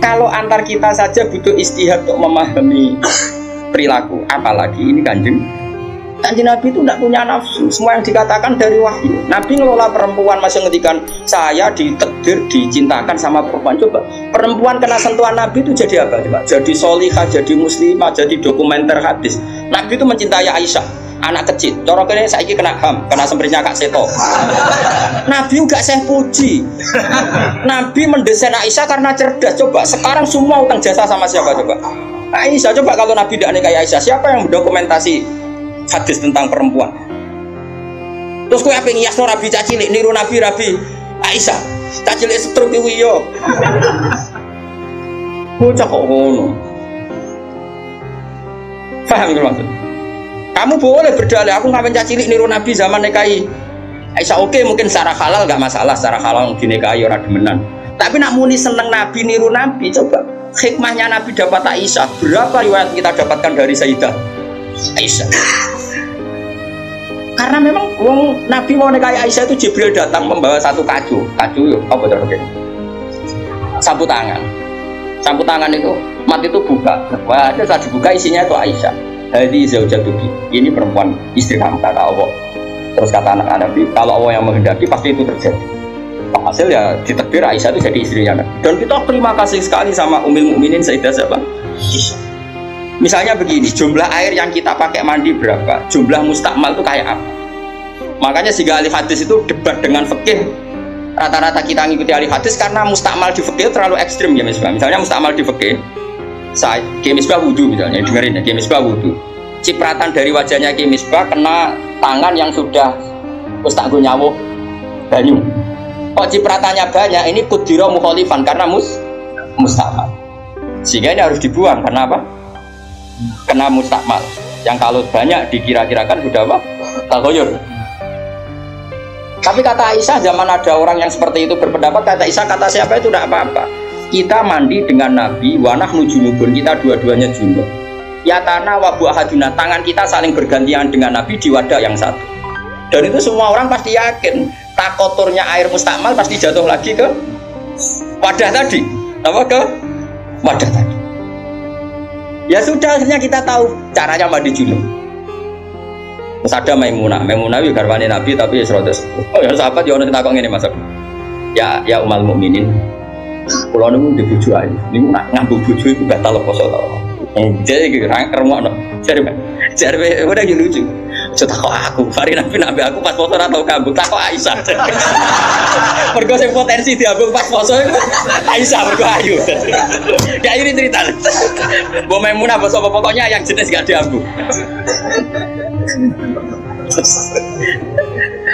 Kalau antar kita saja butuh istihad untuk memahami perilaku, apalagi ini kanjeng Nabi itu tidak punya nafsu. Semua yang dikatakan dari wahyu. Nabi ngelola perempuan masih ngetikan saya ditakdir dicintakan sama perempuan. Coba perempuan kena sentuhan Nabi itu jadi apa? Coba jadi solihah, jadi muslimah, jadi dokumenter hadis. Nabi itu mencintai Aisyah, anak kecil. Coroknya saya kena ham, kena semprinya Kak Seto. Nabi enggak saya puji. Nabi mendesain Aisyah karena cerdas. Coba sekarang semua utang jasa sama siapa coba? Aisyah. Coba kalau Nabi tidak nikahi Aisyah, siapa yang mendokumentasi hadis tentang perempuan? Terus kowe ape ngiyasno Nabi cacilik niru Nabi Aisyah. Cacilik setruk iki yo. Bocah kok ngono. Paham gitu maksud? Kamu boleh berdalih, aku ngapain cacilik niru Nabi zaman nikahi Aisyah. Oke, mungkin secara halal gak masalah, secara halal dinikahi orang demenan. Tapi nak muni seneng Nabi niru Nabi, coba hikmahnya Nabi dapat Aisyah. Berapa riwayat kita dapatkan dari Sayyidah Aisyah? Karena memang Nabi mau nikahi Aisyah itu Jibril datang membawa satu kacu yuk, apa betul? Sapu tangan itu mat itu buka. Wah, itu saat dibuka isinya itu Aisyah. Hadi zaujatuki, ini perempuan istri kamu kata Allah. Terus kata anak Nabi, kalau Allah yang menghendaki pasti itu terjadi. Hasil ya ditakdir Aisyah itu jadi istrinya Nabi. Dan kita terima kasih sekali sama Ummul Mukminin Sayyidah siapa? Misalnya begini, jumlah air yang kita pakai mandi berapa? Jumlah mustakmal itu kayak apa? Makanya sehingga ahli hadis itu debat dengan fikih. Rata-rata kita ngikuti ahli hadis karena mustakmal di fikih terlalu ekstrim ya misalnya mustakmal di fikih. Ki Misbah wudu misalnya, dengerin ya, Ki Misbah wudu. Cipratan dari wajahnya Ki Misbah kena tangan yang sudah tak nyawuh banyu. Kok cipratannya banyak? Ini kudiro mukhalifan karena mustakmal. Sehingga ini harus dibuang karena apa? Kena mustakmal. Yang kalau banyak dikira-kirakan sudah apa? Tagoyur. Tapi kata Aisyah, zaman ada orang yang seperti itu berpendapat, kata Aisyah, kata siapa itu tidak apa-apa. Kita mandi dengan Nabi, wanah nujunubun, kita dua-duanya junub. Ya tanah wabu ahaduna, tangan kita saling bergantian dengan Nabi di wadah yang satu. Dan itu semua orang pasti yakin, tak kotornya air mustakmal pasti jatuh lagi ke wadah tadi. Apa ke wadah tadi? Ya sudah, akhirnya kita tahu caranya mandi junub. Terus ada Maimunah itu garwane Nabi tapi ya serota sepuh. Oh ya sahabat ya ono takok ngene Mas. Ya Ummul Mukminin. Kula niku ndek bojo ae. Niku nak ngambung bojo iku batal poso to. Jadi iki ngrungokno. Jare udah gitu lucu. Aja takok aku, hari Nabi aku pas poso ora tau ngambung, takok Aisyah. Mergo sing potensi diambung pas poso Aisyah mergo ayu. Ya ini cerita. Mbok Maimunah apa sapa pokoknya yang jenis gak diambung.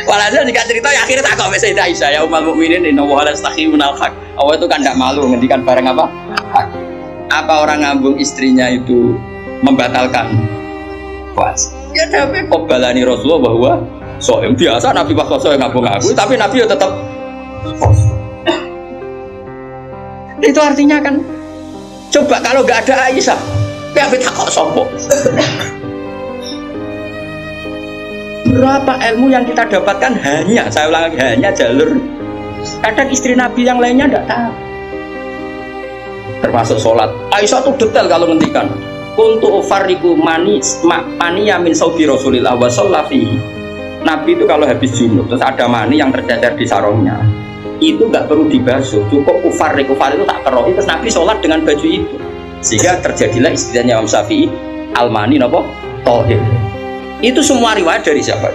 Walhasil jika cerita ya akhirnya tak kok Sayyidah Aisyah ya Ummul Mukminin inna wa la stakhiyunal haq. Allah itu kan tidak malu ngendikan barang apa? Hak. Apa orang ngambung istrinya itu membatalkan puasa? Ya tapi qobalani Rasulullah bahwa soem biasa Nabi pas poso ngambung aku tapi Nabi ya tetap poso. Itu artinya kan coba kalau enggak ada Aisyah, tapi tak kok sopo. Berapa ilmu yang kita dapatkan hanya, saya ulang lagi, hanya jalur. Kadang istri Nabi yang lainnya tidak tahu. Termasuk sholat. Aisyah tuh detail kalau ngendikan. Kuntu ufariku mani yamin saudi Rasulillah wa shallafihi. Nabi itu kalau habis junub, terus ada mani yang tercecer di sarungnya. Itu nggak perlu dibasuh, cukup ufarik itu tak keroh. Terus Nabi sholat dengan baju itu. Sehingga terjadilah istilahnya Imam Syafi'i al-mani napa? Thahir. Itu semua riwayat dari siapa?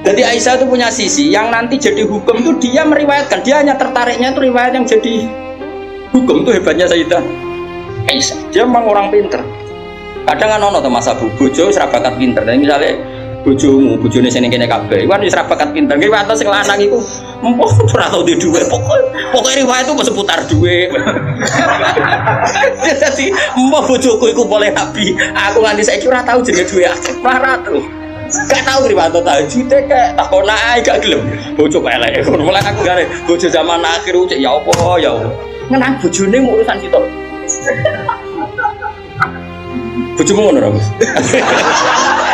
Jadi Aisyah itu punya sisi yang nanti jadi hukum itu dia meriwayatkan, dia hanya tertariknya itu riwayat yang jadi hukum. Itu hebatnya Sayyidah Aisyah. Dia memang orang pinter. Kadang kan ono to masa bojo ora bakat pinter. Dan misalnya bojone sing kene kabeh, iku wis ora bakat pinter. Nggih wae sing lanang iku empuk ora tau di dhuwit. Pokoke riwayat itu seputar dhuwit. Jadi mbah bojoku iku boleh nabi. Aku nganti saiki ora tau jenenge dhuwit akeh. Ora tau. Gak tau riwayat tahajud kek takon ae gak gelem. Bojo elek. Mulane aku gare bojo zaman akhir cek ya apa ya. Ngenang bojone mu urusan sitok. Bojomu ngono ora, Gus?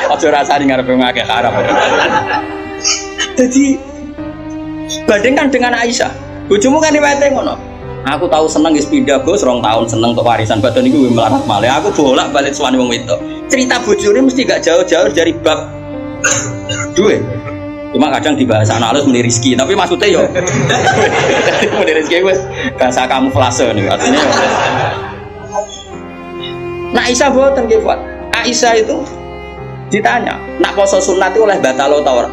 Aja rasane ngarepe ngake haram. Jadi bandingkan dengan Aisyah. Bojomu kan riwayate ngono. Aku tahu seneng wis pindah Gus, 2 tahun seneng untuk warisan badan iku melarat malih. Aku bolak-balik suwani wong wedok. Cerita bojone mesti gak jauh-jauh dari bab duit. Cuma kadang dibahas anak halus meni rezeki, tapi maksudnya yo meni rezeki wis bahasa kamuflase nih artinya. Nah Aisyah boten nggih, Pak. Aisyah itu ditanya, nak poso sunat itu oleh batalo ta ora?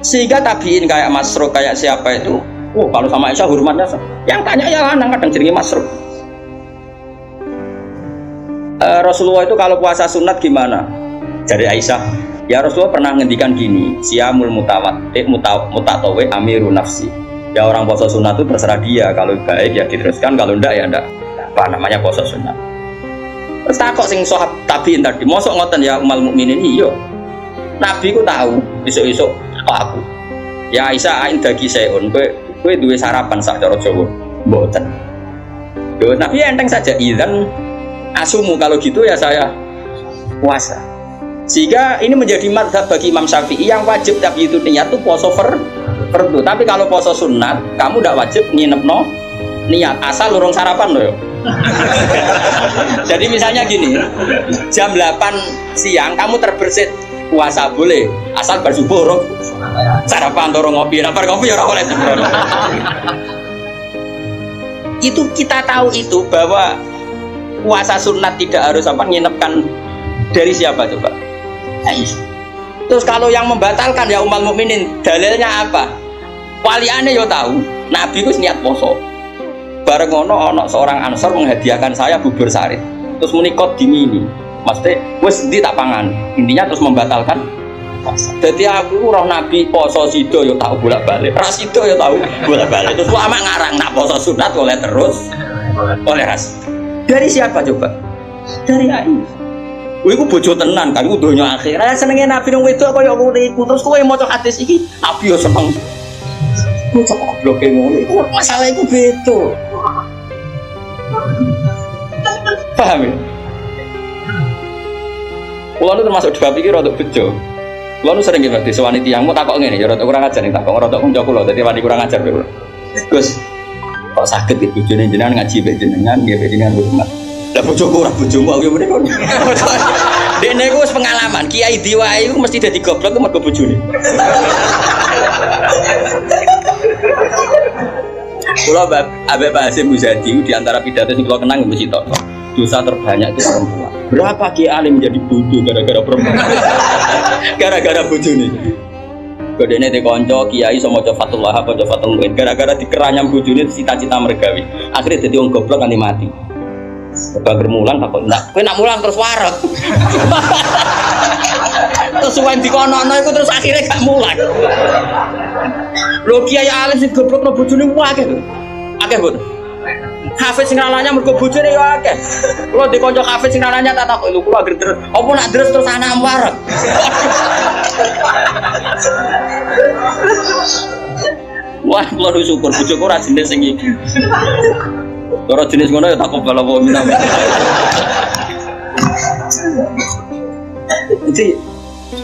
Sehingga tabiin kayak Masruq kayak siapa itu, kalau sama Aisyah hormatnya, yang tanya ya lanang kadang jenenge Masruq. Rasulullah itu kalau puasa sunat gimana? Dari Aisyah, ya Rasulullah pernah ngendikan gini, siyamul mutatawi amirun nafsi. Ya orang puasa sunat itu terserah dia, kalau baik ya diteruskan, kalau enggak ya enggak. Apa namanya puasa sunat? Terus takok sing sahab tabiin tadi, mosok ngoten ya umal mukminin iya. Nabi ku tahu, esuk-esuk aku. Ya Aisyah ain dagi seun, kowe duwe sarapan sak cara Jawa. Mboten. Yo Nabi enteng saja idzan asumu kalau gitu ya saya puasa. Sehingga ini menjadi mazhab bagi Imam Syafi'i yang wajib tapi itu niat itu puasa fardu. Tapi kalau puasa sunat, kamu tidak wajib nginepno niat asal lurung sarapan loh. Jadi misalnya gini, jam 8 siang kamu terbersit puasa boleh, asal bar subuh sarapan atau ngopi, bar ngopi ya ora oleh. Itu kita tahu itu bahwa puasa sunat tidak harus apa nginepkan dari siapa coba? Terus kalau yang membatalkan ya umal mukminin, dalilnya apa? Waliane yo tahu, Nabi ku niat poso. Bareng ono seorang Ansor menghadiahkan saya bubur sari. Terus menikot di mini. Maksudnya wis ndi tak pangan. Intinya terus membatalkan puasa. Jadi aku roh Nabi poso sido yo tahu bolak-balik. Ras sido yo tahu bolak-balik. Terus lama ngarang nak poso sunat oleh terus oleh ras. Dari siapa coba? Dari Aisyah. Kowe iku bojo tenan kan, iku donya akhirat. Senenge Nabi nang wedok kaya ngono iku. Terus kowe maca hadis iki, Nabi yo seneng. Kok goblok ngono iku masalah iku beda. Paham ya? Kulo nu termasuk dua pikir rodok bejo. Kulo nu sering nggih disewani tiyang, mau takok ngene ya rodok kurang ajar ning takok rodok kanca kulo dadi wani kurang ajar kulo. Gus, kok saged iki bojone jenengan ngaji mbek jenengan nggih mbek jenengan hormat. Lah bojoku ora bojomu aku mrene kok. Dene iku wis pengalaman, kiai diwae iku mesti dadi goblok mergo bojone. Kulo Habib Hasyim Muzadi di antara pidato sing kulo kenang mesti tok. Dosa terbanyak itu perempuan. Berapa kiai alim menjadi bodoh gara-gara perempuan? Gara-gara bojone. Godene te kanca kiai iso maca Fatullah apa maca Fatul Muin gara-gara dikeranyam bojone cita-cita mergawe. Akhirnya dadi wong goblok nganti mati. Bager mulang takut ndak. Kowe nak mulang terus wareg. Terus suwen dikono-ono iku terus akhirnya gak mulang. Lho kiai alim sing goblokno bojone akeh lho. Akeh mboten. Hafiz sing ralanya mergo bojone yo akeh. Kulo di kanca hafiz sing ralanya tak takok lho kulo ager terus. Apa nak terus anak wareg. Wah, kulo syukur bojoku ora jenis sing iki. Ora jenis ngono ya takut bala wong minam. Jadi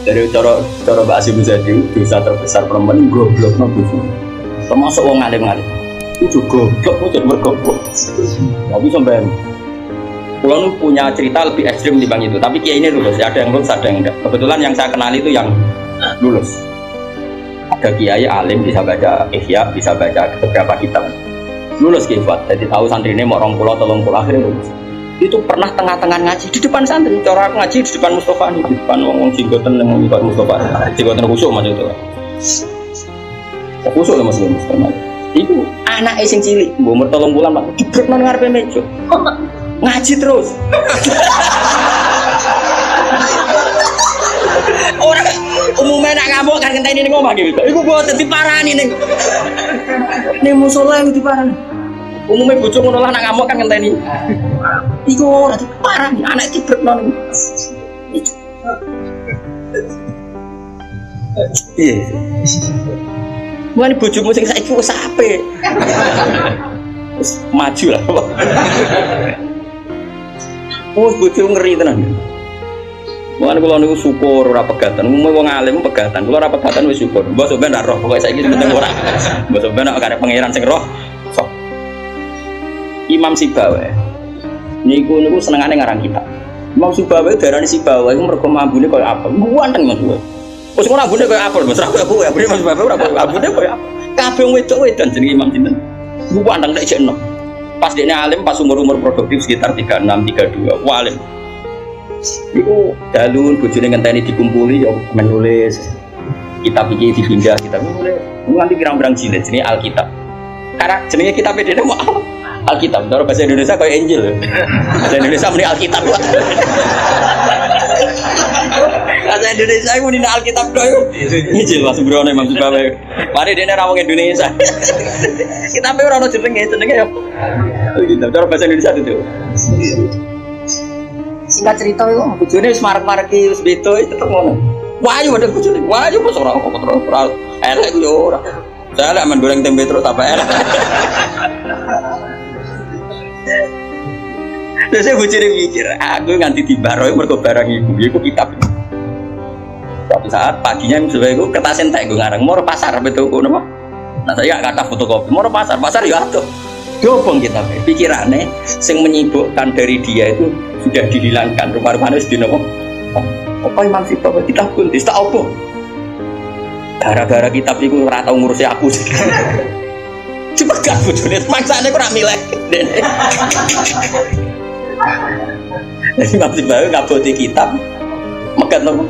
dari cara Mbak Hasyim Muzadi dosa terbesar perempuan goblokno bojo. Termasuk wong alim-alim. Itu goblok kok bergoblok. Tapi sampean Pulau nu punya cerita lebih ekstrim dibanding itu, tapi kiai ini lulus, ya ada yang lulus, ada yang enggak. Kebetulan yang saya kenal itu yang lulus. Ada kiai alim bisa baca Ihya, bisa baca beberapa kitab. Lulus kifat, jadi tahu santri ini mau 20 atau 30 akhirnya lulus. Itu pernah tengah-tengah ngaji di depan santri, cara aku ngaji di depan Mustafa nih, di depan wong jenggoten yang ngikut Mustafa, jenggoten khusyuk macam itu. Khusyuk lah Muslim Mustafa. Itu anak sing cilik, umur 3 bulan Pak, dibrek nang ngarepe meja. Ngaji terus. Orang umumnya nak ngamuk kan ngenteni ning omah gitu. Iku mboten diparani ning. Ning musala iku diparani. Umumnya bojo ngono lah nak ngamuk kan ngenteni. Iku ora diparani, anak dibrekno ning. Iya. Mulane bojomu sing saiki wis apik. Wis maju lah. Oh, bojo ngeri tenan. Mulane kula niku syukur ora pegatan. Umume wong alim pegatan. Kula ora pegatan wis syukur. Mbok sampeyan ora roh pokoke saiki penting ora. Mbok sampeyan nek arep pangeran sing roh. Sok. Imam Sibawa. Niku senengane ngarang kitab. Imam Sibawa darani Sibawa iku mergo ambune koyo apel. Ganteng Mas. Wis ngono ambune koyo apel, Mas. Ra koyo aku, Mas Sibawa ora koyo ambune koyo apel. Kabeh wedok-wedan jenenge Imam sinten. Ganteng nek jek enom. Pas dekne alim pas umur-umur produktif sekitar 36, 32. Alim. Iku dalun bojone ngenteni dikumpuli ya menulis kitab iki dipindah kitab mulai nganti pirang-pirang jilid jenenge Alkitab. Karena jenenge kitab dene mau Alkitab, cara bahasa Indonesia kayak Injil. Bahasa Indonesia muni Alkitab. Bahasa Indonesia muni Alkitab doyo. Injil Mas Bro Imam Sibawa. Mari dene ra wong Indonesia. Kitabe ora ono jenenge ya. Alkitab cara bahasa Indonesia itu. Singkat cerita itu, bojone wis marek-mareki wis beda tetep ngono. Wayu ada bojone, wayu wis ora terus elek yo ora. Saya lek men goreng tempe terus apa elek. Terus saya bojone mikir, aku nganti dibaroki mergo barang iku kitab. Suatu saat paginya misalnya aku kertas entek gue ngarang, mau pasar betul napa? Nah saya gak kata fotokopi, mau pasar ya atuh. Dobong kita pikirannya yang menyibukkan dari dia itu sudah dihilangkan rumah-rumahnya sudah nopo apa Imam Sibawa kitab pun tidak apa gara-gara kitab itu rata ngurusnya aku coba gak bujurnya maksanya aku ramilek Imam Sibawa gak boti kitab makan nopo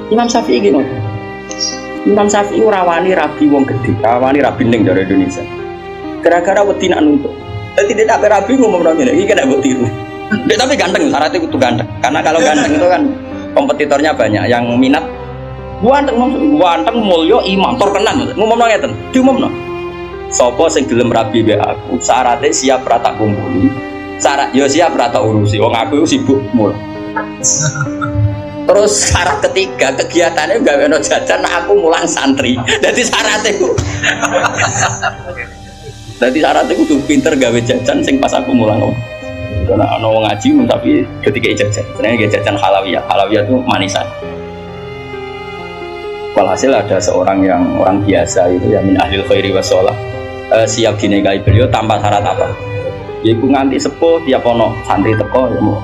Imam Syafi'i gini Imam Syafi'i rawani rabi wong gede, rawani rabi ning dari Indonesia. Gara-gara wedi nak nuntut. Dadi dia tak rabi ngomong ngene iki kena mbok tiru. Dia tapi ganteng, syaratnya kudu ganteng. Karena kalau ganteng itu kan kompetitornya banyak yang minat. Ganteng mulya imam terkenal. Ngomong ngeten, diumumno. Sapa sing gelem rabi mbek aku, syaratnya siap ra tak kumpuli. Syarat yo siap ra tak urusi. Wong aku sibuk mul. Terus syarat ketiga kegiatannya gawe no jajan aku mulang santri. Jadi syaratnya ku. Jadi syaratnya ku tuh pinter gawe jajan sing pas aku mulang. Karena ana wong ngaji tapi ketika jajan. Ternyata jajan halawiyah. Halawiyah itu manisan. Walhasil ada seorang yang orang biasa itu ya min ahlil khairi wassalah siap dinegai beliau tanpa syarat apa. Yaiku nganti sepuh tiap ono santri teko ya mau.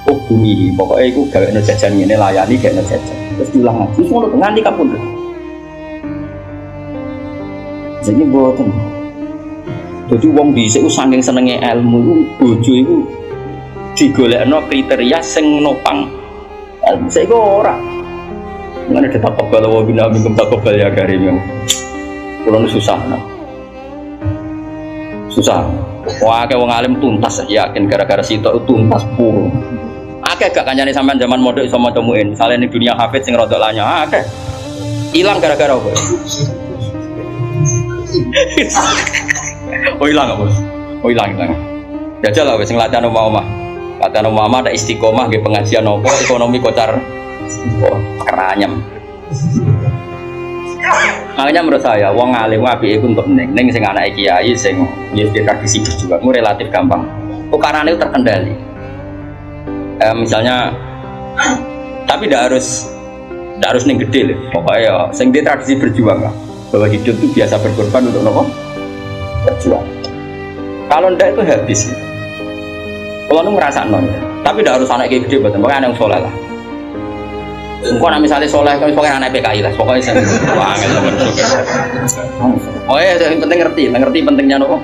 Oh bumi, pokoknya itu gawe no jajan ini layani gawe no jajan. Terus diulang lagi, terus mau nganti kapun. Jadi boten. Jadi wong dhisik ku saking senenge ilmu iku bojo iku digolekno kriteria sing nopang ilmu. Saiki ora. Ngene tetap kebal wa bina minkum takobal ya karim. Kulo susah. Susah. Wah, wong alim tuntas yakin gara-gara sitok tuntas puro. Akeh gak kancane sampean zaman modok iso maca muin. Misale ning dunia hafid sing rodok lanya, akeh. Ilang gara-gara apa? Oh ilang apa? Oh ilang. Jajal lah wis nglatihan omah-omah. Latihan omah ada istiqomah nggih pengajian apa ekonomi kocar. Oh, keranyam. Makanya menurut saya, wong alim apike iku untuk ning sing anake kiai sing nggih tradisi berjuang itu relatif gampang. Tukarane itu terkendali. Misalnya, tapi tidak harus ning gede loh. Pokoknya sing di tradisi berjuang lah. Bahwa hidup itu biasa berkorban untuk nopo berjuang. Kalau ndak itu habis. Kalau nu ngerasa non, tapi tidak harus anak gede betul. Pokoknya yang soleh lah. Kalau misalnya soleh, kalau pokoknya anak PKI lah. Pokoknya saya angel teman. Oh ya, yang penting ngerti pentingnya nopo.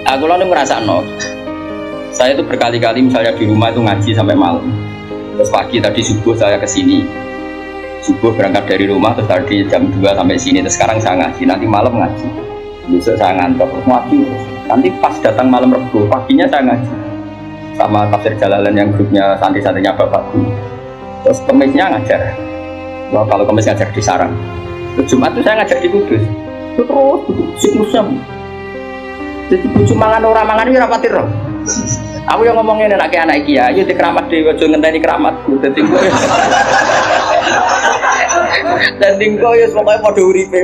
Aku lalu ngerasa non. Saya itu berkali-kali misalnya di rumah itu ngaji sampai malam. Terus pagi tadi subuh saya kesini. Subuh berangkat dari rumah terus tadi jam 2 sampai sini. Terus sekarang saya ngaji, nanti malam ngaji. Besok saya ngantor ngaji. Nanti pas datang malam Rebo, paginya saya ngaji. Sama tafsir Jalalain yang grupnya santri-santrinya bapakku. Terus Kemisnya ngajar. Wah, kalau Kemis ngajar di Sarang. Terus Jumat itu saya ngajar di Kudus. Terus siklusnya. Jadi bucu mangan orang mangan ini rapatir loh. Aku yang ngomongin anak kiai, ayo di keramat dewa, jangan ngenteni keramatku. Jadi gue, dan tinggal ya pokoknya pada uripe.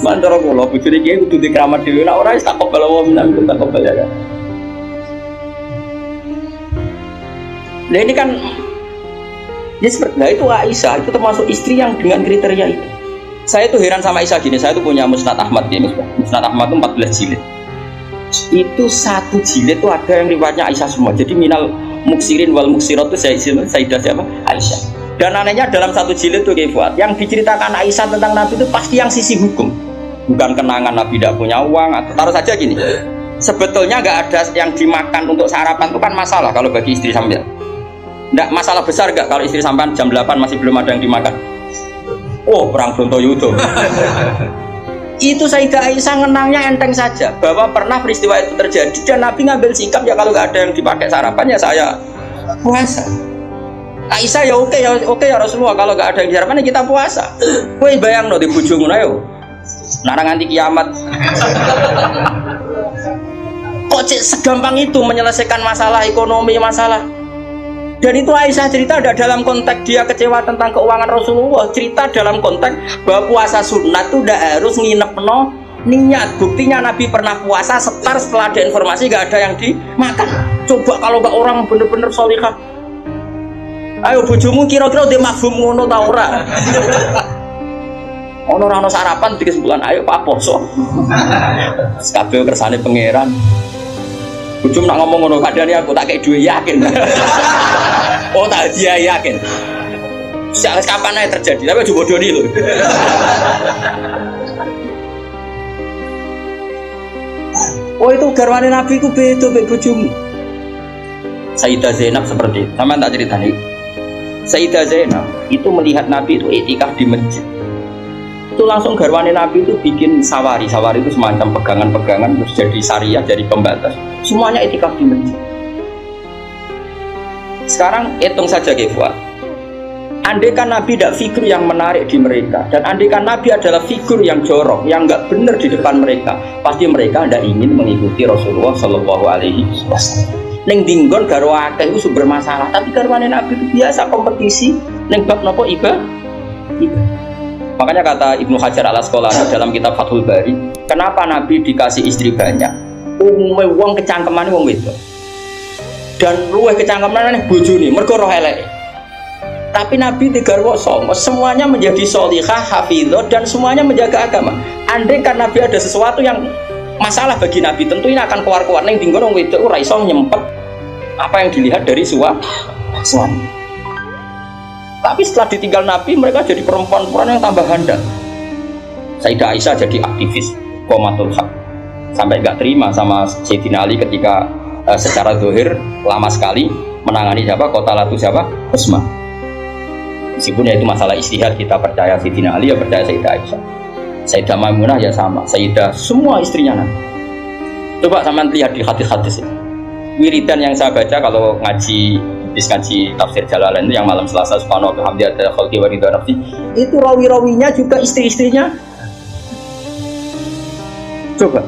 Mantor aku loh, bucu kiai kudu di keramat dewa. Nah orang tak kobal awam, nanti tak kobal ya kan. Nah ini kan, ya seperti itu Aisyah itu termasuk istri yang dengan kriteria itu. Saya tuh heran sama Aisyah gini, saya tuh punya Musnad Ahmad ini, Musnad Ahmad itu 14 jilid. Itu satu jilid tuh ada yang riwayatnya Aisyah semua. Jadi minal muksirin wal muksirat itu Sayyidah siapa? Aisyah. Dan anehnya dalam satu jilid tuh Fuad, yang diceritakan Aisyah tentang Nabi itu pasti yang sisi hukum, bukan kenangan Nabi tidak punya uang atau taruh saja gini. Sebetulnya nggak ada yang dimakan untuk sarapan itu kan masalah kalau bagi istri sambil. Nggak masalah besar nggak kalau istri sampean jam 8 masih belum ada yang dimakan. Oh, perang Brontoyudo. Itu Sayyidah Aisyah ngenangnya enteng saja bahwa pernah peristiwa itu terjadi dan Nabi ngambil sikap ya kalau nggak ada yang dipakai sarapan ya saya puasa. Aisyah ya oke ya Rasulullah, kalau nggak ada yang sarapan ya kita puasa. Kowe bayang no di bojomu ayo. Narang nganti kiamat. Kok segampang itu menyelesaikan masalah ekonomi masalah. Dan itu Aisyah cerita ada dalam konteks dia kecewa tentang keuangan Rasulullah, cerita dalam konteks bahwa puasa sunat itu udah harus nginep niat. Buktinya Nabi pernah puasa setar setelah ada informasi gak ada yang dimakan. Coba kalau gak orang bener-bener solihah. Ayo bojomu kira-kira dia mafhum ngono ta ora? Ono ora ono sarapan 3 bulan ayo Pak poso. Kabeh kersane pangeran. Ujung nak ngomong ngono kadane aku tak kayak duwe yakin. Oh tak dia yakin. Siapa kapan aja terjadi tapi aja bodoni lho. Oh itu garwane Nabi ku beda mbek bojomu. Sayyidah Zainab seperti itu. Sama tak ceritani. Sayyidah Zainab itu melihat Nabi itu iktikaf di masjid. Itu langsung garwane Nabi itu bikin sawari itu semacam pegangan-pegangan terus jadi syariah, jadi pembatas semuanya iktikaf di masjid. Sekarang hitung saja Fuad, andai kan Nabi tidak figur yang menarik di mereka dan andai kan Nabi adalah figur yang jorok yang nggak benar di depan mereka, pasti mereka tidak ingin mengikuti Rasulullah Shallallahu Alaihi Wasallam. Neng dinggon garwa akeh itu sumber masalah, tapi garwane Nabi itu biasa kompetisi neng bab nopo ibadah. Makanya kata Ibnu Hajar al Asqalani dalam kitab Fathul Bari, kenapa Nabi dikasih istri banyak? Umumnya wong kecangkeman wong wedok. Dan luwih kecangkeman bojone mergo roh elek. Tapi Nabi digarwa songo, semuanya menjadi sholihah, hafizah dan semuanya menjaga agama. Andai kan Nabi ada sesuatu yang masalah bagi Nabi, tentu ini akan keluar-keluar ning dinggon wong wedok ora iso nyempet apa yang dilihat dari suami. Tapi setelah ditinggal Nabi, mereka jadi perempuan-perempuan yang tambah handal. Sayyidah Aisyah jadi aktivis qomatul haq, sampai nggak terima sama Sayyidina Ali ketika secara zahir lama sekali menangani siapa kota Latu siapa Utsman. Meskipun ya itu masalah istihad, kita percaya Sayyidina Ali ya percaya Sayyidah Aisyah. Sayyidah Maimunah ya sama, Sayyidah semua istrinya Nabi. Coba sama lihat di hadis-hadis ini. Wiridan yang saya baca kalau ngaji tafsir Jalalain itu yang malam Selasa subhanahu wa ta'ala ada khalqi wa ridha nafsi, itu rawi-rawinya juga istri-istrinya. Coba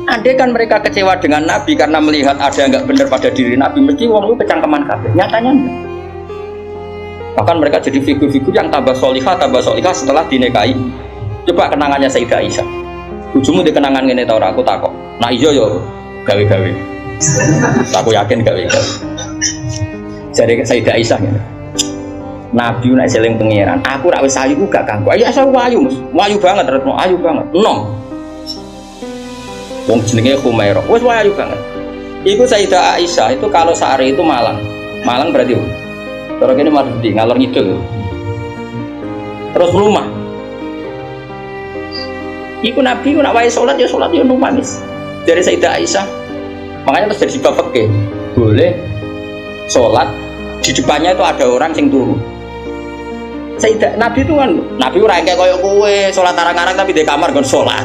andai kan mereka kecewa dengan Nabi karena melihat ada yang nggak benar pada diri Nabi, mesti wong itu kecangkeman kabeh. Nyatanya enggak. Bahkan mereka jadi figur-figur yang tambah solihah setelah dinikahi. Coba kenangannya Sayyidah Aisyah. Bojomu di kenangan ngene ta ora, aku takok. Nah iya yo gawe-gawe. Aku yakin gawe-gawe. Jadi Sayyidah Aisyah ya. Nabi nek seling pangeran, aku rak wis ayu gak kanggo. Ayo saya wayu, Mas. Wayu banget, retno ayu banget. Enom. Wong jenenge Humairah. Wis wayu banget. Iku Sayyidah Aisyah itu kalau sehari itu Malang. Malang berarti terus kene Mardi ngalor ngidul. Terus rumah. Iku Nabi nek wae salat ya numanis. Dari Sayyidah Aisyah. Makanya terus jadi bab fikih. Boleh salat di depannya itu ada orang sing turu. Sayyidah Nabi itu kan Nabi ora kayak koyo kowe salat arang-arang tapi di kamar gon salat.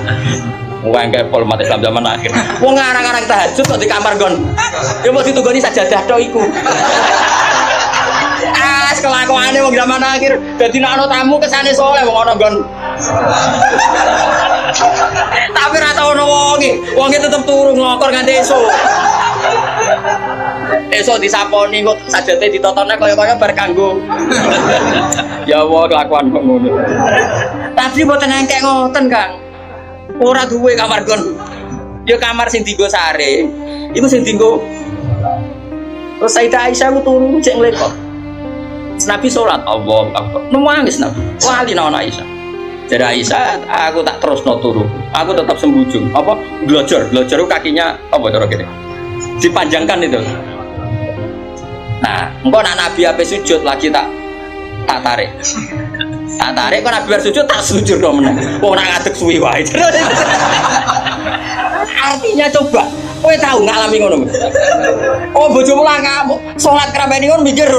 Wong kayak pol mati Islam zaman akhir. Wong arang-arang tahajud kok di kamar gon. Ya mau ditunggoni sajadah tok iku. Kelakuane wong zaman akhir dadi nek ana tamu kesane saleh wong ana gon. Tapi ora tau ono wonge tetep turu nglokor nganti esuk. Esuk disaponi kok sajate ditotone kaya-kaya bar kanggo. Ya Allah kelakuan kok ngono. Tapi mboten engkek ngoten, Kang. Ora duwe kamar gon. Ya kamar sing dienggo sare. Iku sing dienggo. Terus Sayyidah Aisyah ku turu cek nglekok. Nabi sholat, Allah Akbar. Nangis Nabi. Wali naon Aisyah. Jadi Aisyah, aku tak terus turu. Aku tetap sembujung. Apa? Belajar kakinya apa cara gini? Dipanjangkan itu. Nah, engkau nak Nabi apa sujud lagi tak tarik. Tak tarik kok Nabi bersujud tak sujud dong menang. Kok nak ngadeg suwi wae. Artinya coba, kowe tahu ngalami ngono. Oh bojomu lah kamu salat krameni ngono mikir.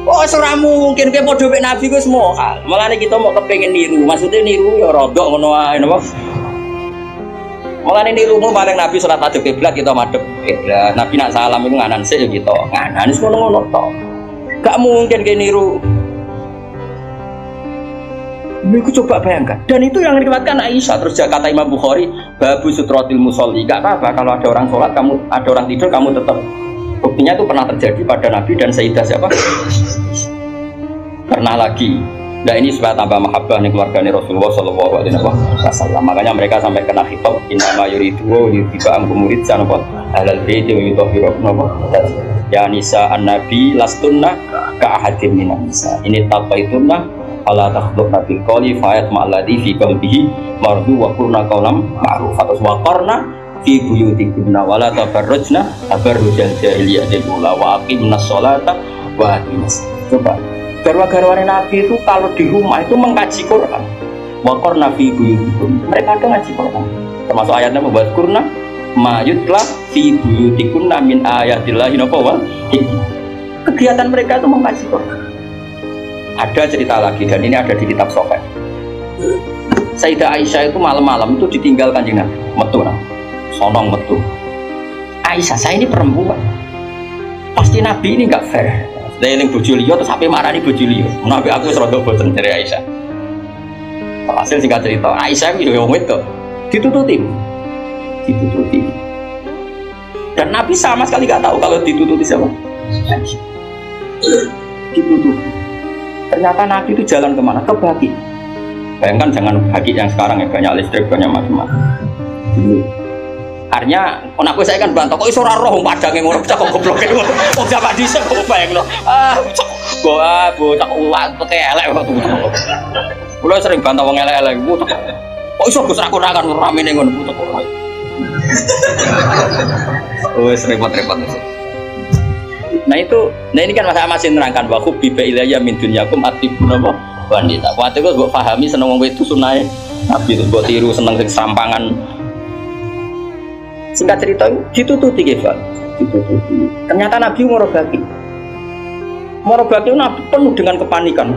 Oh ora mungkin kowe padha mek Nabi ku semua. Malah kita mau kepengin niru. Maksudnya niru ya rodok ngono wae napa. Malah niru mu paling Nabi salat madhep kiblat kita madhep kiblat. Nabi nak salam iku nganan sik ya kita. Nganan wis ngono-ngono tok. Gak mungkin kowe niru. Aku coba bayangkan, dan itu yang diriwayatkan Aisyah. Terus kata Imam Bukhari, babu sutrotil musolli. Gak apa-apa kalau ada orang sholat, kamu ada orang tidur, kamu tetap. Buktinya itu pernah terjadi pada Nabi dan Sayyidah siapa? Pernah lagi. Nah ini supaya tambah mahabbah nih keluarganya Rasulullah Shallallahu Alaihi Wasallam. Makanya mereka sampai kena khitab innama yuridu yutiba murid sanapa halal baiti wa yutahhiru ya nisa an-nabi lastunna ka ahadin minan nisa. Ini taqaitunna ala takhluqna bil qawli fa'at ma'alladhi fi qalbihi mardu wa qurna qawlam ma'ruf wa qarna fi buyutikunna wa la tabarrujna tabarrujal jahiliyatil ula wa aqimnas sholata wa atinas. Coba garwa-garwane Nabi itu kalau di rumah itu mengkaji Quran. Wa qarna fi buyutikunna. Mereka itu ngaji Quran. Termasuk ayatnya membuat qurna ma yutla fi buyutikunna min ayatillahi wa kegiatan mereka itu mengkaji Quran. Ada cerita lagi dan ini ada di kitab Sahih. Sayyidah Aisyah itu malam-malam itu ditinggal Kanjeng Nabi, metu nah. Sonong metu. Aisyah, saya ini perempuan. Pasti Nabi ini enggak fair. Dening bojo liya terus sampai marani bojo liya. Nabi aku wis rada boten dari Aisyah. Hasil singkat cerita, Aisyah iki yo wedok. Ditututi. Dan Nabi sama sekali enggak tahu kalau ditututi siapa. Ditututi. Ternyata Nabi itu jalan kemana? Ke Baki. Bayangkan jangan Baki yang sekarang ya, banyak listrik, banyak macam-macam. Artinya, aku saya kan bantah, kok iso ora roh padangnya ngono, cak kok goblok ngono. Kok jaman dhisik kok bayangno. Bocah ulat peke elek kok. Kulo sering bantah wong elek-elek, kok iso Gus ra kurakan ramene ngono pucuk. Wes repot-repot. Nah ini kan masa masih nerangkan bahwa biba ilayya min dunyakum atibun apa wanita. Waktu itu gue pahami seneng wong itu sunai Nabi itu gue tiru seneng sing serampangan. Singkat cerita ditututi Keva, ditututi. Ternyata Nabi morobaki Nabi penuh dengan kepanikan,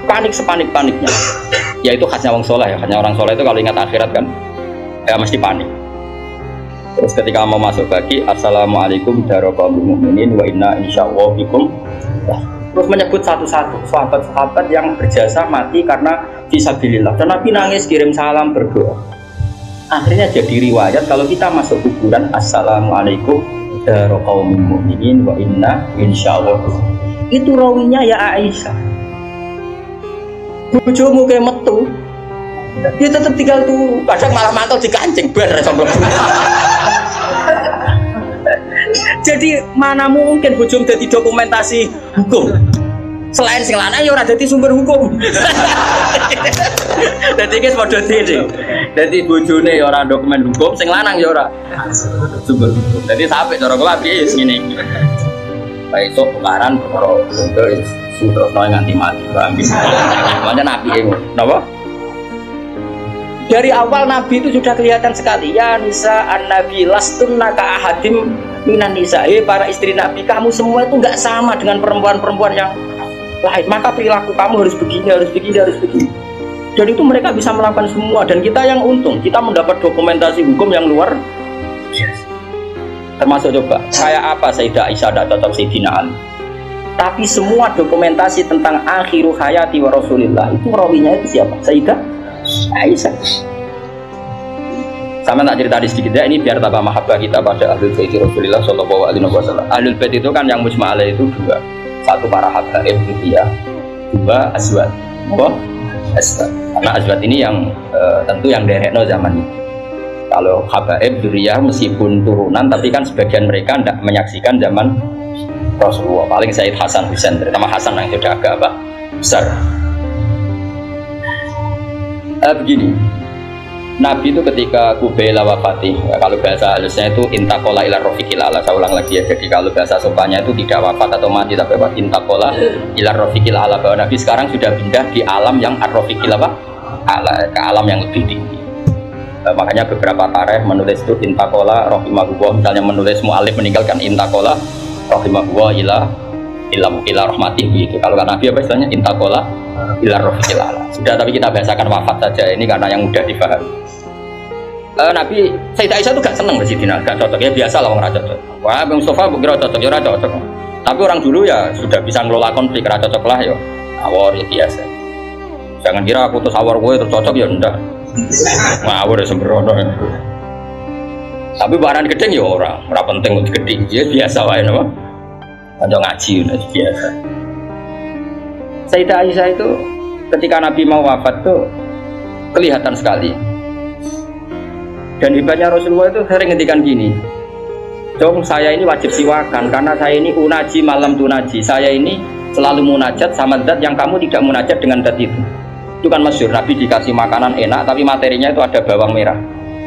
panik sepanik-paniknya. Ya itu khasnya orang soleh ya, khasnya orang soleh itu kalau ingat akhirat kan, ya mesti panik. Terus ketika mau masuk Baki, assalamualaikum warahmatullahi wabarakatuh wa inna insyaallah bikum. Terus menyebut satu-satu sahabat-sahabat yang berjasa mati karena fisabilillah. Dan Nabi nangis kirim salam berdoa. Akhirnya jadi riwayat kalau kita masuk kuburan assalamualaikum warahmatullahi wabarakatuh wa inna insyaallah. Itu rawinya ya Aisyah. Bojomu kayak metu. Dia tetap tinggal tuh, kadang malah mantul di kancing bener sama. Jadi mana mungkin bojom jadi dokumentasi hukum selain sing lanang ya ora dadi sumber hukum. Dadi iki padha dhewe. Dadi bojone ya ora dokumen hukum, sing lanang ya ora sumber hukum. Dadi sampai cara kula piye wis ngene iki. Baik sok tukaran perkara terus nganti mati. Pancen apike ngono. Napa? Dari awal Nabi itu sudah kelihatan sekali ya nisa an-nabi lastunna ka ahadim minan nisa. Para istri Nabi, kamu semua itu enggak sama dengan perempuan-perempuan yang lain. Maka perilaku kamu harus begini. Dan itu mereka bisa melakukan semua. Dan kita yang untung, kita mendapat dokumentasi hukum yang luar biasa. Termasuk coba, kayak apa Sayyidah Aisyah tidak cocok Sayyidina Ali. Tapi semua dokumentasi tentang akhiru hayati wa Rasulillah itu rawinya itu siapa? Sayyidah Aisyah. Sama tak cerita sedikit ya, ini biar tambah mahabbah kita pada Ahlul Bait Rasulullah Shallallahu Alaihi Wasallam. Ahlul Bait itu kan yang mujma' alaih itu dua, satu para habaib gitu ya, dua azwat. Apa? Azwat. Karena azwat ini yang tentu yang derekno zaman ini. Kalau habaib dzurriyyah meskipun turunan, tapi kan sebagian mereka tidak menyaksikan zaman Rasulullah. Paling Sayyid Hasan Husain, terutama Hasan yang sudah agak besar. Begini, Nabi itu ketika Kubaila wafati, ya, kalau bahasa halusnya itu intakola ila rofiqil ala. Saya ulang lagi ya. Jadi kalau bahasa sopannya itu tidak wafat atau mati, tapi apa? Intakola ila rofiqil ala. Bahwa Nabi sekarang sudah pindah di alam yang ar-rofiqil ala, ke alam yang lebih tinggi. Makanya beberapa tarikh menulis itu intakola rohimahullah. Misalnya menulis mu'alif meninggalkan intakola rohimahullah ila rahmatih gitu. Kalau kan Nabi apa istilahnya intakola ila rofiqil ala. Sudah, tapi kita bahasakan wafat saja ini karena yang mudah dipahami. Nabi Sayyidah Aisyah itu gak seneng di Sidina, gak cocok ya, biasa lah orang cocok. Wah, Bang Mustafa kira cocok, ya cocok. Tapi orang dulu ya sudah bisa ngelola konflik, cocok lah ya. Awor ya biasa. Jangan kira aku terus awor gue terus cocok ya enggak. Awor ya sembrono. Tapi barang gedeng ya orang penting untuk gedeng. Ya biasa wae napa. Kanca ngaji udah biasa. Sayyidah Aisyah itu ketika Nabi mau wafat tuh kelihatan sekali. Dan hebatnya Rasulullah itu sering ngendikan gini, "Dong, saya ini wajib siwakan karena saya ini unaji malam tunaji. Saya ini selalu munajat sama zat yang kamu tidak munajat dengan zat itu." Itu kan masyhur, Nabi dikasih makanan enak tapi materinya itu ada bawang merah.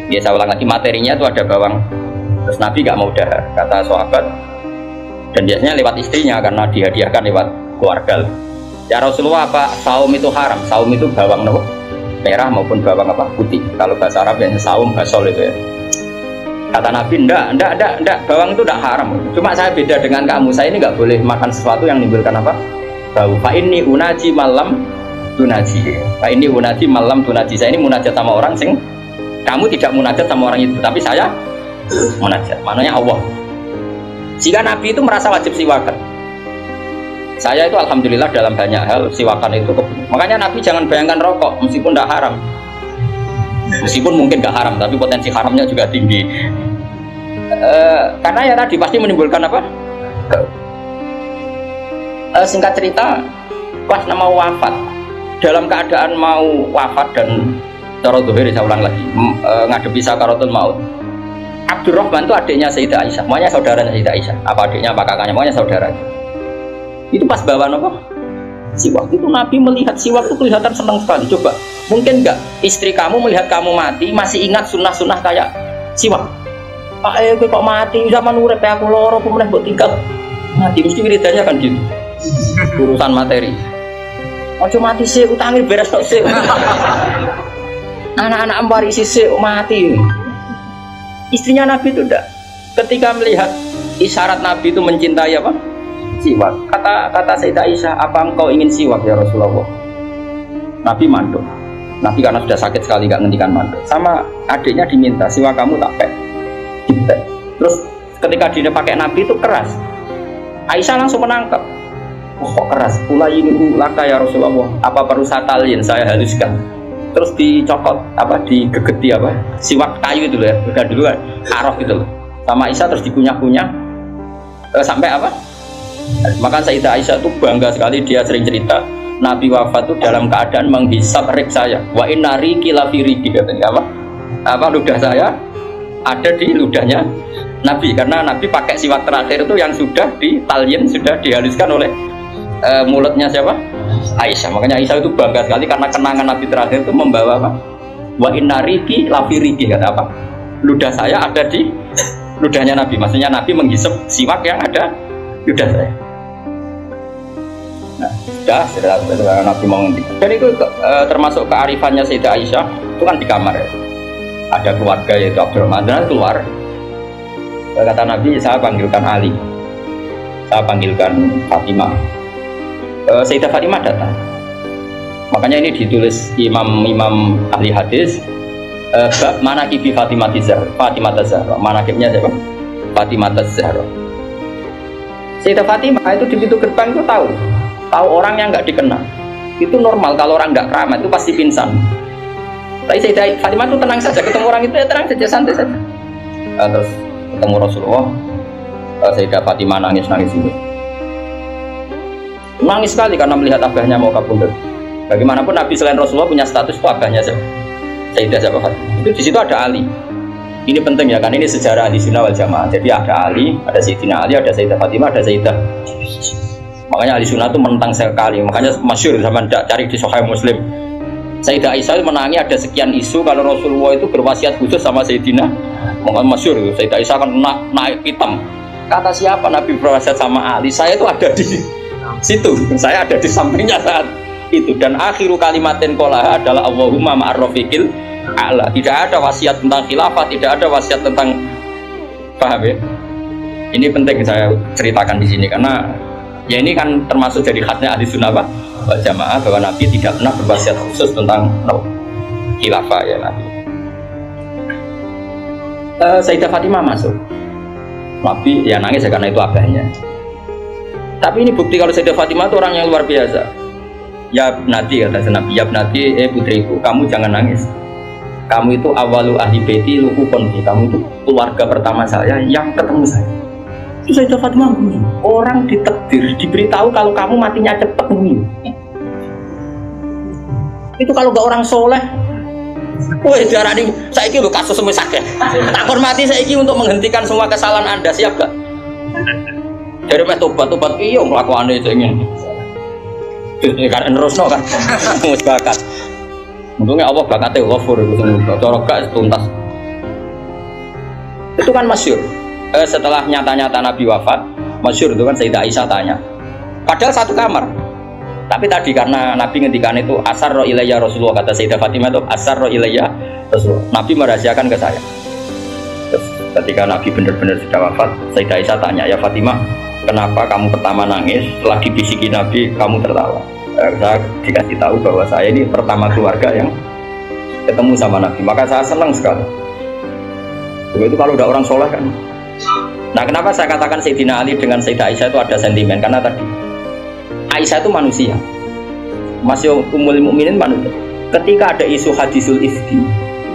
Ya saya ulang lagi, materinya itu ada bawang. Terus Nabi gak mau dahar, kata sahabat. Dan biasanya lewat istrinya karena dihadiahkan lewat keluarga. Ya Rasulullah, apa saum itu haram? Saum itu bawang merah maupun bawang putih. Kalau bahasa Arab yang saum basol itu ya. Kata Nabi, enggak, bawang itu enggak haram. Cuma saya beda dengan kamu. Saya ini enggak boleh makan sesuatu yang menimbulkan apa? Bau. Fa inni unaji malam tunaji. Fa inni unaji malam tunaji. Saya ini munajat sama orang sing kamu tidak munajat sama orang itu, tapi saya munajat. Maknanya Allah. Jika Nabi itu merasa wajib siwakan. Saya itu alhamdulillah dalam banyak hal siwakan itu. Makanya Nabi jangan bayangkan rokok meskipun tidak haram. Meskipun mungkin gak haram, tapi potensi haramnya juga tinggi. Karena ya tadi pasti menimbulkan apa? Singkat cerita, pas mau wafat, dalam keadaan mau wafat dan cara dohir, saya ulang lagi, ngadepi sakaratul maut. Abdurrahman itu adiknya Sayyidah Aisyah, makanya saudaranya Sayyidah Aisyah. Apa adiknya, apa kakaknya, makanya saudaranya. Itu pas bawa apa? Siwak. Itu Nabi melihat siwak itu kelihatan senang sekali. Coba, mungkin enggak istri kamu melihat kamu mati masih ingat sunnah-sunnah kayak siwak? Pak kok mati zaman urip aku loro kemudian buat tinggal mati, mesti wiridanya kan gitu. Urusan materi. Ojo mati sih, utangnya beres kok sih. Anak-anak ambari sih mati. Istrinya Nabi itu enggak. Ketika melihat isyarat Nabi itu mencintai apa? Siwak. Kata Sayyidah Aisyah, apa engkau ingin siwak ya Rasulullah? Nabi manduk. Nabi karena sudah sakit sekali gak ngendikan manduk. Sama adiknya diminta, siwak kamu tak pek. Terus ketika dia pakai Nabi itu keras. Aisyah langsung menangkap. Oh, kok keras? Ulayinu laka ya Rasulullah. Apa perlu satalin saya haluskan? Terus dicokot apa? Digegeti apa? Siwak kayu itu loh ya. Udah dulu kan arok gitu loh. Sama Aisyah terus dikunyah-kunyah sampai apa? Maka Sayyidah Aisyah itu bangga sekali, dia sering cerita Nabi wafat itu dalam keadaan menghisap rik saya. Wa inna riki lafi riki, katanya apa ludah saya ada di ludahnya Nabi, karena Nabi pakai siwak terakhir itu yang sudah ditalyin, sudah dihaluskan oleh mulutnya siapa? Aisyah. Makanya Aisyah itu bangga sekali karena kenangan Nabi terakhir itu membawa apa? Wa inna riki lafi riki, kata apa? Ludah saya ada di ludahnya Nabi. Maksudnya Nabi menghisap siwak yang ada ludah saya. Nah, sudah Nabi mau ngerti. Dan itu termasuk kearifannya Sayyidah Aisyah. Itu kan di kamar ya. Ada keluarga yaitu Abdurrahman, dan keluar. Kata Nabi, saya panggilkan Ali, saya panggilkan Fatimah. Sayyidah Fatimah datang. Makanya ini ditulis imam ahli hadis. Bab manaqibi Fatimah Zahra. Manaqibnya siapa? Fatimah Zahra. Sayyidah Fatimah itu di pintu gerbang itu tahu orang yang nggak dikenal itu normal, kalau orang nggak keramat itu pasti pingsan. Tapi Sayyidah Fatimah itu tenang saja, ketemu orang itu ya tenang saja, santai saja. Terus ketemu Rasulullah, Sayyidah Fatimah nangis itu, nangis sekali karena melihat abahnya mau kabundut. Bagaimanapun Nabi selain Rasulullah punya status itu abahnya Sayyidah Fatimah. Itu di situ ada Ali. Ini penting ya, kan ini sejarah Ahli Sunnah wal Jamaah. Jadi ada Ali, ada Sayyidina Ali, ada Sayyidah Fatimah, ada Sayyidah. Makanya Ahli Sunnah itu menentang sekali. Makanya masyhur sama cari di Sahih Muslim. Sayyidah Aisyah menangi ada sekian isu kalau Rasulullah itu berwasiat khusus sama Sayyidina. Makanya masyhur Sayyidah Aisyah kan naik hitam. Kata siapa Nabi berwasiat sama Ali? Saya itu ada di situ. Saya ada di sampingnya saat itu. Dan akhiru kalimatin qolaha adalah Allahumma ma'ar rafiqil a'la. Tidak ada wasiat tentang khilafah, tidak ada wasiat tentang, paham ya? Ini penting saya ceritakan di sini karena ya ini kan termasuk dari khasnya Ahli Sunnah wal Jamaah bahwa Nabi tidak pernah berwasiat khusus tentang khilafah ya Nabi. Sayyidah Fatimah masuk. Nabi ya nangis ya karena itu abahnya. Tapi ini bukti kalau Sayyidah Fatimah itu orang yang luar biasa. Ya Nabi kata Nabi, ya Nabi, putriku, kamu jangan nangis. Kamu itu awalu ahli baiti luku konfi. Kamu itu keluarga pertama saya yang ketemu saya. Itu Sayyidah Fatimah bunyi. Orang ditakdir, diberitahu kalau kamu matinya cepat bunyi. Itu kalau gak orang soleh. Woi darah ini, saya ini kasus semua sakit. Tak hormati saya ini untuk menghentikan semua kesalahan Anda, siap gak? Dari tobat iya melakukan itu ingin. Karena nerusno kan, mus bakat. Untungnya Allah bakatnya ghafur itu semua. Cara gak tuntas. Itu kan masyhur. Setelah nyata-nyata Nabi wafat, masyhur itu kan Sayyidah Aisyah tanya. Padahal satu kamar. Tapi tadi karena Nabi ngendikan itu asarro ilayya Rasulullah, kata Sayyidah Fatimah itu asarro ilayya Rasulullah. Nabi merahasiakan ke saya. Terus ketika Nabi benar-benar sudah wafat, Sayyidah Aisyah tanya, ya Fatimah, kenapa kamu pertama nangis? Setelah dibisiki Nabi, kamu tertawa. Saya dikasih tahu bahwa saya ini pertama keluarga yang ketemu sama Nabi. Maka saya senang sekali. Begitu kalau udah orang soleh kan. Nah kenapa saya katakan Sayyidina Ali dengan Sayyidah Aisyah itu ada sentimen? Karena tadi Aisyah itu manusia, masih Ummul Mukminin manusia. Ketika ada isu hadisul ifki,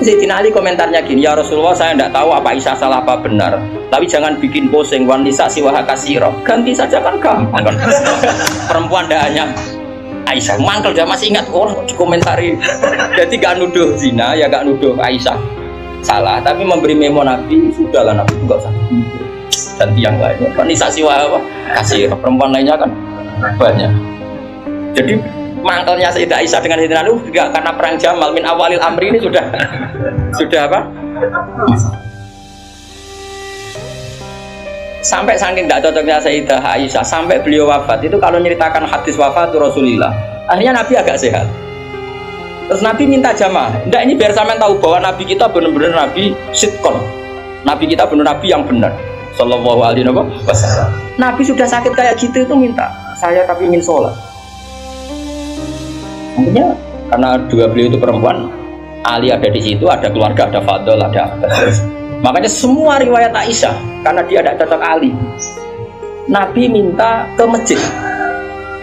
Sayyidina Ali komentarnya gini, ya Rasulullah saya tidak tahu apa Aisyah salah apa benar, tapi jangan bikin posing wanita siwaha kasiro, ganti saja kan gampang kan. Perempuan tidak hanya Aisyah, mangkel dia masih ingat orang dikomentari. Jadi gak nuduh zina, ya gak nuduh Aisyah salah, tapi memberi memo Nabi, sudahlah Nabi enggak usah ganti yang lain. Wanita siwaha kasiro, perempuan lainnya kan banyak. Jadi mangkelnya Sayyidah Aisyah dengan Sayyidina Ali juga karena perang Jamal min awalil amri ini sudah apa? Sampai saking tidak cocoknya Sayyidah Aisyah sampai beliau wafat itu kalau nyeritakan hadis wafat Rasulullah, akhirnya Nabi agak sehat. Terus Nabi minta jamaah. Enggak, ini biar sampean tahu bahwa Nabi kita benar-benar Nabi sitkon. Nabi kita benar Nabi yang benar. Sallallahu alaihi wasallam. Nabi sudah sakit kayak gitu itu minta, saya tapi ingin sholat. Mungkinnya karena dua beliau itu perempuan, Ali ada di situ, ada keluarga, ada Fadl, ada Abbas. Makanya semua riwayat Aisyah karena dia tidak cocok Ali. Nabi minta ke masjid.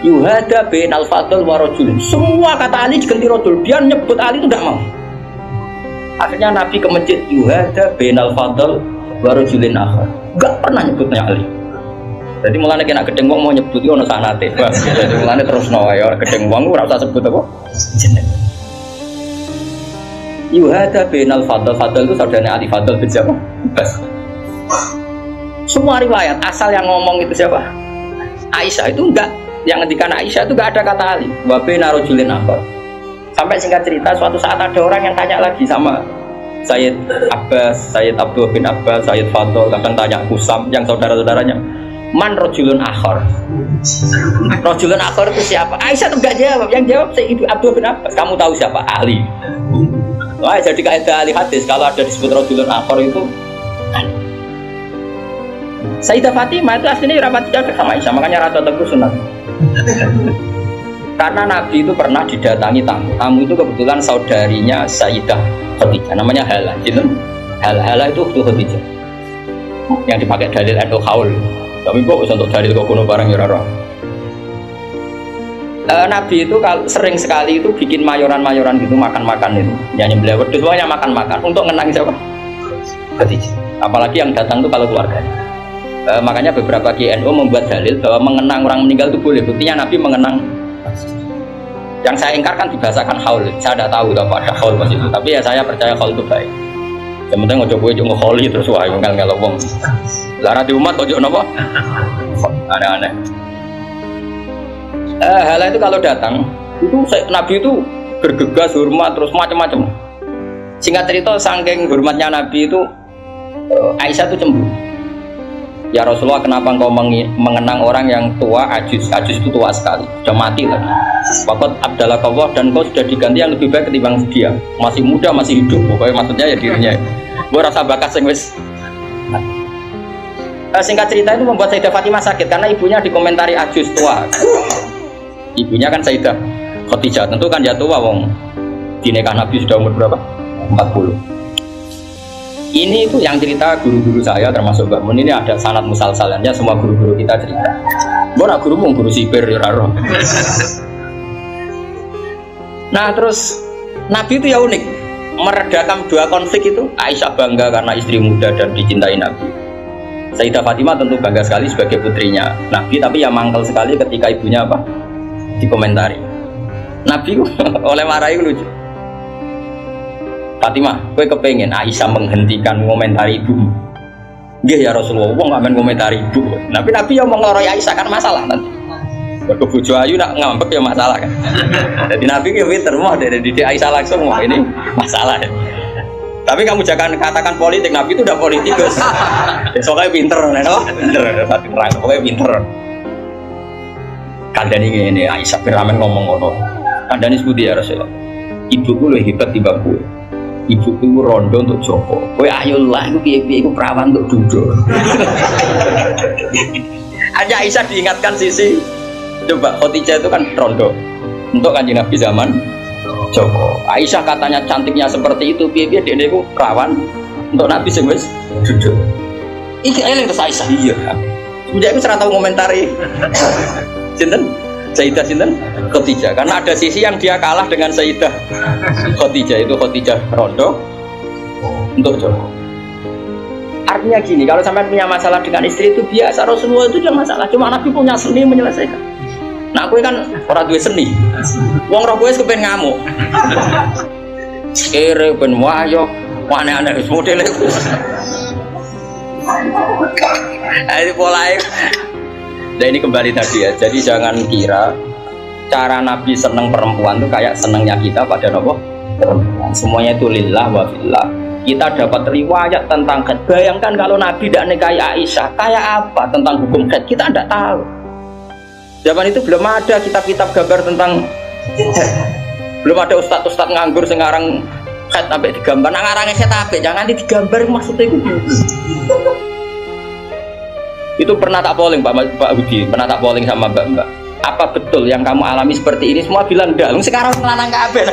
Yuhada bin al Fadl wa rajulin. Semua kata Ali diganti rajul. Dia nyebut Ali itu tidak mau. Akhirnya Nabi ke masjid. Yuhada bin al Fadl wa rajulin akhar. Enggak pernah nyebutnya Ali. Jadi mulanya kena gedeng wong mau nyebut itu ono sanate. Jadi mulanya terus ya gedeng wong ora usah sebut apa jeneng. Yuhada bin al Fadl. Fadl itu saudaranya Ali Fadl bin siapa? Bas. Semua riwayat asal yang ngomong itu siapa? Aisyah itu enggak. Yang ngendikan Aisyah itu enggak ada kata Ali. Wa bina rajulin akhar. Sampai singkat cerita suatu saat ada orang yang tanya lagi sama Sayyid Abbas, Sayyid Abdul bin Abbas, Sayyid Fadl, kadang tanya Kusam yang saudara-saudaranya. Man rajulun akhar. Rajulun akhar itu siapa? Aisyah tuh enggak jawab. Yang jawab Sayyid Abdul bin Abbas. Kamu tahu siapa? Ali. Wah, jadi kaidah ahli hadis kalau ada disebut rajulun akhar itu Sayyidah Fatimah itu aslinya rapat jaga sama Aisyah, makanya rata teguh sunat. Karena Nabi itu pernah didatangi tamu. Tamu itu kebetulan saudarinya Sayyidah Khadijah, namanya Hala. Gitu. Hala itu Khadijah. Yang dipakai dalil endo haul. Tapi kok untuk dalil kok kuno barang ya ora. Nabi itu sering sekali itu bikin mayoran-mayoran gitu, makan-makan itu. Nyanyi beliau wedhus semuanya makan-makan untuk ngenang siapa? Khadijah. Apalagi yang datang itu kalau keluarganya. Makanya beberapa KNU membuat dalil bahwa mengenang orang meninggal itu boleh. Buktinya Nabi mengenang. Yang saya ingkarkan dibahasakan haul. Saya tidak tahu apa ada haul pas itu. Tapi ya saya percaya haul itu baik. Yang penting ojo kowe ojo ngkholi terus wae ngel-ngel wong. Lah di umat ojo napa? Aneh-aneh. Hal itu kalau datang itu Nabi itu bergegas hormat terus macam-macam. Singkat cerita saking hormatnya Nabi itu Aisyah itu cemburu. Ya Rasulullah, kenapa engkau mengenang orang yang tua, ajus itu tua sekali, sudah mati lagi. Waqad abdalakallah, dan kau sudah diganti yang lebih baik ketimbang dia. Masih muda, masih hidup, pokoknya maksudnya ya dirinya. Gue rasa bakat sing wis. Singkat cerita itu membuat Sayyidah Fatimah sakit karena ibunya dikomentari ajus tua. Ibunya kan Sayyidah Khadijah, tentu kan dia tua wong. Di nikah Nabi sudah umur berapa? 40. Ini itu yang cerita guru-guru saya termasuk Mbak Mun, ini ada sanad musalsalannya, semua guru-guru kita cerita. Gue nak guru sipir ya raro. Nah terus Nabi itu ya unik, meredakan dua konflik itu. Aisyah bangga karena istri muda dan dicintai Nabi. Sayyidah Fatimah tentu bangga sekali sebagai putrinya Nabi, tapi ya mangkel sekali ketika ibunya apa? Dikomentari. Nabi oleh marahi lucu. Fatimah, kowe kepengen Aisyah menghentikan komentari ibumu? Nggih ya Rasulullah, wong ngamen komentari ibu. Tapi Nabi yang mengloroi Aisyah kan masalah nanti. Mergo bojo ayu nak ngambek ya masalah kan. Jadi Nabi ki pinter moh dari didik Aisyah langsung, wah ini masalah. Tapi kamu jangan katakan politik, Nabi itu udah politikus. Soalnya pinter, pinter, pokoknya pinter. Kandani ini Aisyah piramen ngomong ngono. Kandani sebuti ya Rasulullah. Ibuku lebih hebat timbang kowe. Ibu itu rondo untuk Joko. Kowe ayolah, itu piye-piye itu perawan untuk Dudo. Hanya Aisyah diingatkan sisi. Coba Khadijah itu kan rondo untuk Kanjeng Nabi zaman Joko. Aisyah katanya cantiknya seperti itu, piye-piye dia itu perawan untuk Nabi sing wis Dudo. Iki eling terus Aisyah. Iya. Semenjak itu serata komentari. Sinten? Sayyidah sinten? Khadijah. Karena ada sisi yang dia kalah dengan Sayyidah Khadijah, itu Khadijah rondo untuk Joko. Artinya gini, kalau sampai punya masalah dengan istri itu biasa, Rasulullah itu jangan masalah, cuma Nabi punya seni menyelesaikan. Nah aku kan orang duwe seni, wong roh gue kepen ngamuk, kere ben wayo, aneh-aneh model itu. Ini polanya. Nah ini kembali tadi ya, jadi jangan kira cara Nabi seneng perempuan itu kayak senengnya kita pada nopo perempuan. Semuanya itu lillah wa fillah. Kita dapat riwayat tentang khed. Bayangkan kalau Nabi tidak nikahi Aisyah, kayak apa tentang hukum khed? Kita tidak tahu. Zaman itu belum ada kitab-kitab gambar tentang khed. Belum ada ustadz-ustadz nganggur sekarang khed sampai digambar. Nah ngarangnya saya tapi jangan digambar maksudnya itu. Itu pernah tak polling Pak Budi, pernah tak polling sama Mbak. Apa betul yang kamu alami seperti ini? Semua bilang enggak. Sekarang ngelanang kabeh.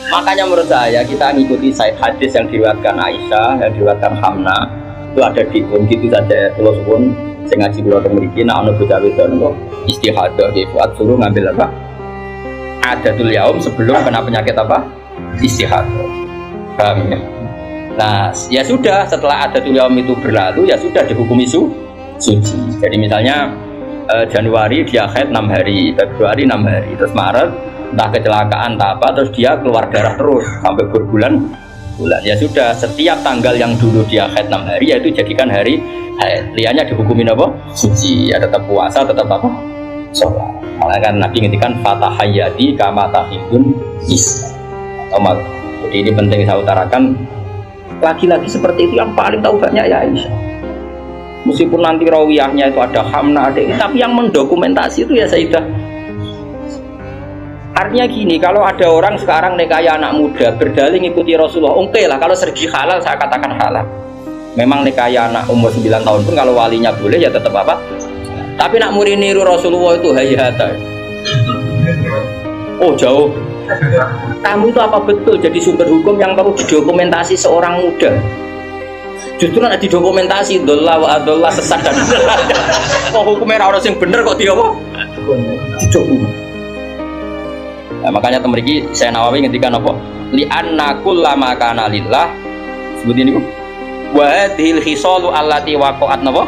Makanya menurut saya kita ngikuti hadis yang diriwayatkan Aisyah, yang diriwayatkan Hamna. Itu ada di gitu saja. Kalau suwun sing ngaji kula teng mriki nek ana bocah wedok niku istihadah nggih buat suruh ngambil apa? Adatul yaum sebelum kena penyakit apa? Istihadah. Paham ya? Nah, ya sudah setelah adatul yaum itu berlalu ya sudah dihukumi suci. Jadi misalnya Januari dia haid 6 hari, Februari 6 hari, terus Maret entah kecelakaan entah apa terus dia keluar darah terus sampai berbulan-bulan. Ya sudah setiap tanggal yang dulu dia haid 6 hari yaitu jadikan hari haid. Liannya dihukumin apa? Suci. Ya tetap puasa, tetap apa? Sholat. Malah kan Nabi ngintikan fatahayyati kama tahibun is. Jadi ini penting saya utarakan. Lagi-lagi seperti itu yang paling tahu banyak ya Aisyah. Meskipun nanti rawiyahnya itu ada Hamna, ada ini, tapi yang mendokumentasi itu ya Sayyidah. Artinya gini, kalau ada orang sekarang nikahi anak muda berdalih ngikuti Rasulullah, oke lah kalau sergi halal saya katakan halal. Memang nikahi anak umur 9 tahun pun kalau walinya boleh ya tetap apa. Tapi nak muri niru Rasulullah itu hayata. Oh jauh. Kamu itu apa betul jadi sumber hukum yang perlu didokumentasi seorang muda? Justru nak didokumentasi dolla wa adolla sesat dan kok hukumnya orang yang bener kok dia apa? Didokumentasi. Nah, makanya temeriki saya Nawawi ngendikan apa? Li anna kullama kana lillah sebut ini wa hadhil khisalu allati waqa'at napa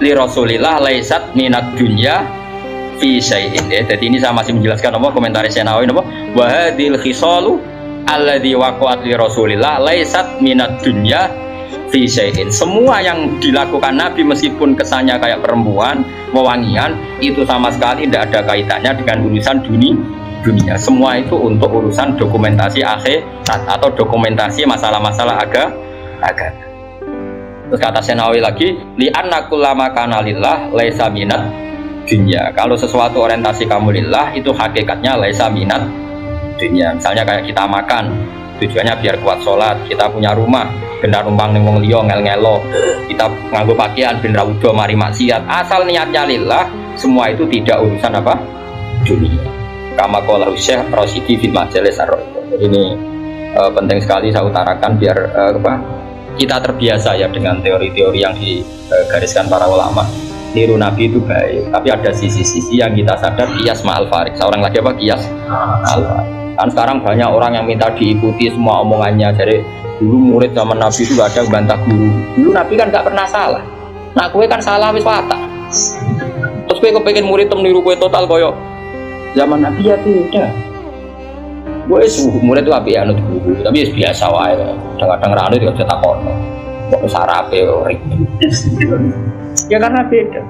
li Rasulillah laisat minad dunya fi syai'in. Jadi ini saya masih menjelaskan apa komentar saya Nawawi apa wa hadhil khisalu alladzi waqa'at li Rasulillah laisat minad dunya fi syai'in. Semua yang dilakukan Nabi meskipun kesannya kayak perempuan, wewangian, itu sama sekali tidak ada kaitannya dengan urusan dunia. Semua itu untuk urusan dokumentasi akhirat atau dokumentasi masalah-masalah agama. Terus kata Senawi lagi, li'anna kullama kana lillah laisa minat dunya. Kalau sesuatu orientasi kamu lillah itu hakikatnya laisa minat dunya. Misalnya kayak kita makan, tujuannya biar kuat sholat. Kita punya rumah, benar numpang ning wong liya ngel-ngelo. Kita nganggo pakaian ben ra udo mari maksiat. Asal niatnya lillah, semua itu tidak urusan apa? Dunia. Kama qala Syekh Rasyidi fil Majalis Ar-Raid. Ini penting sekali saya utarakan biar kita terbiasa ya dengan teori-teori yang digariskan para ulama. Niru Nabi itu baik, tapi ada sisi-sisi yang kita sadar kias ma'al farik. Seorang lagi apa kias ma'al farik. Kan sekarang banyak orang yang minta diikuti semua omongannya. Jadi dulu murid zaman Nabi itu gak ada bantah guru. Dulu Nabi kan gak pernah salah. Nah kue kan salah wis watak. Terus kue kepengen murid niru kue total koyo zaman Nabi ya tidak. Gue murid itu api anut guru, tapi biasa wae. Kadang-kadang ranu juga bisa takon. Kok sarape ora. Ya karena beda.